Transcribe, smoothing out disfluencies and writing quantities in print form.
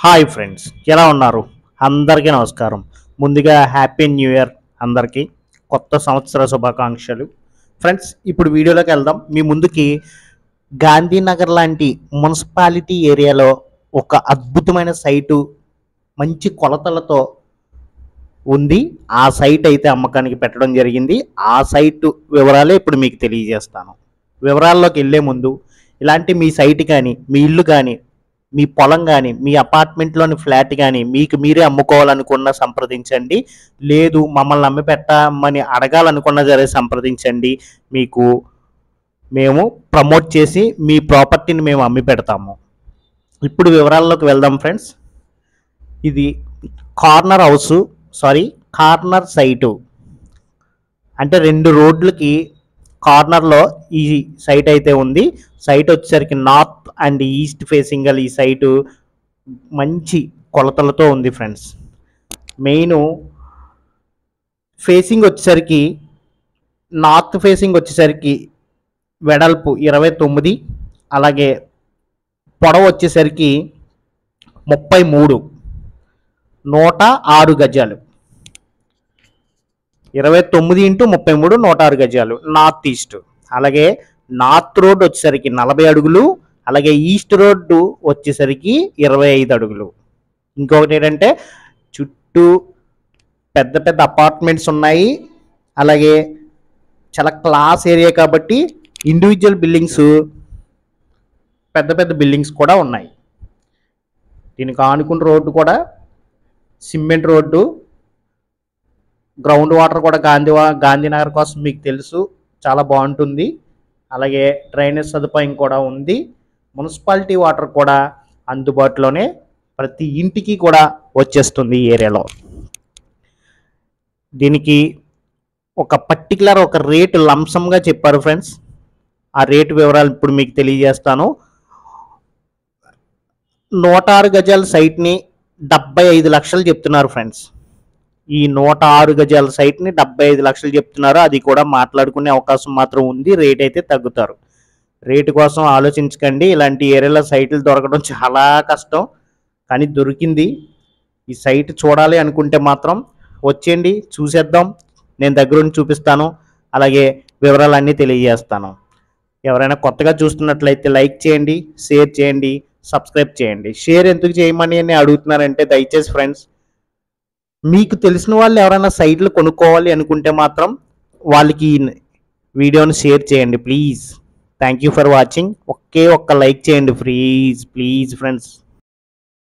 Hi friends, ఎలా ఉన్నారు? అందరికీ నమస్కారం. ముందుగా హ్యాపీ న్యూ ఇయర్ అందరికీ. కొత్త సంవత్సర శుభాకాంక్షలు. ఫ్రెండ్స్, ఇప్పుడు వీడియోలోకి వెళ్దాం. మీ ముందుకి గాంధీనగర్ లాంటి మున్సిపాలిటీ ఏరియాలో ఒక అద్భుతమైన సైటు మంచి కొలతలతో ఉంది. ఆ సైట్ అయితే అమ్మకానికి పెట్టడం జరిగింది. ఆ సైటు వివరాలే ఇప్పుడు మీకు తెలియజేస్తాను. వివరాల్లోకి వెళ్ళే ముందు ఇలాంటి మీ సైట్ కానీ, మీ ఇల్లు కానీ, మీ పొలం కానీ, మీ అపార్ట్మెంట్లోని ఫ్లాట్ కానీ మీకు మీరే అమ్ముకోవాలనుకున్న సంప్రదించండి. లేదు మమ్మల్ని అమ్మి పెట్టమని అడగాలనుకున్న సరే సంప్రదించండి. మీకు మేము ప్రమోట్ చేసి మీ ప్రాపర్టీని మేము అమ్మి పెడతాము. ఇప్పుడు వివరాల్లోకి వెళ్దాం ఫ్రెండ్స్. ఇది కార్నర్ సైటు. అంటే 2 రోడ్లకి కార్నర్లో ఈ సైట్ అయితే ఉంది. సైట్ వచ్చేసరికి నార్త్ అండ్ ఈస్ట్ ఫేసింగ్ ఈ సైటు మంచి కొలతలతో ఉంది ఫ్రెండ్స్. మెయిన్ ఫేసింగ్ వచ్చేసరికి నార్త్ ఫేసింగ్ వచ్చేసరికి వెడల్పు 29, అలాగే పొడవు వచ్చేసరికి 33, 106 గజాలు. 29x33 106 గజాలు నార్త్ ఈస్ట్. అలాగే నార్త్ రోడ్ వచ్చేసరికి 40 అడుగులు, అలాగే ఈస్ట్ రోడ్డు వచ్చేసరికి 25 అడుగులు. ఇంకొకటి ఏంటంటే చుట్టూ పెద్ద పెద్ద అపార్ట్మెంట్స్ ఉన్నాయి. అలాగే చాలా క్లాస్ ఏరియా కాబట్టి ఇండివిజువల్ బిల్డింగ్స్, పెద్ద పెద్ద బిల్డింగ్స్ కూడా ఉన్నాయి. దీనికి ఆనుకున్న రోడ్డు కూడా సిమెంట్ రోడ్డు. గ్రౌండ్ వాటర్ కూడా గాంధీనగర్ కోసం మీకు తెలుసు, చాలా బాగుంటుంది. అలాగే డ్రైనేజ్ సదుపాయం కూడా ఉంది. మున్సిపాలిటీ వాటర్ కూడా అందుబాటులోనే ప్రతి ఇంటికి కూడా వచ్చేస్తుంది ఈ ఏరియాలో. దీనికి ఒక పర్టికులర్ రేటు లంసంగా చెప్పారు ఫ్రెండ్స్. ఆ రేటు వివరాలు ఇప్పుడు మీకు తెలియజేస్తాను. 106 గజాల సైట్ని 75 లక్షలు చెప్తున్నారు ఫ్రెండ్స్. ఈ 106 గజాల సైట్ని 75 లక్షలు చెప్తున్నారు. అది కూడా మాట్లాడుకునే అవకాశం మాత్రం ఉంది. రేట్ అయితే తగ్గుతారు. రేటు కోసం ఆలోచించకండి. ఇలాంటి ఏరియాలో సైట్లు దొరకడం చాలా కష్టం, కానీ దొరికింది. ఈ సైట్ చూడాలి అనుకుంటే మాత్రం వచ్చేయండి, చూసేద్దాం. నేను దగ్గరుండి చూపిస్తాను, అలాగే వివరాలన్నీ తెలియజేస్తాను. ఎవరైనా కొత్తగా చూస్తున్నట్లయితే లైక్ చేయండి, షేర్ చేయండి, సబ్స్క్రైబ్ చేయండి. షేర్ ఎందుకు చేయమని అడుగుతున్నారంటే దయచేసి ఫ్రెండ్స్, మీకు తెలిసిన వాళ్ళు ఎవరైనా సైట్లు కొనుక్కోవాలి అనుకుంటే మాత్రం వాళ్ళకి వీడియోని షేర్ చేయండి please. Thank you for watching. ఒక్క లైక్ చేయండి ప్లీజ్ ఫ్రెండ్స్.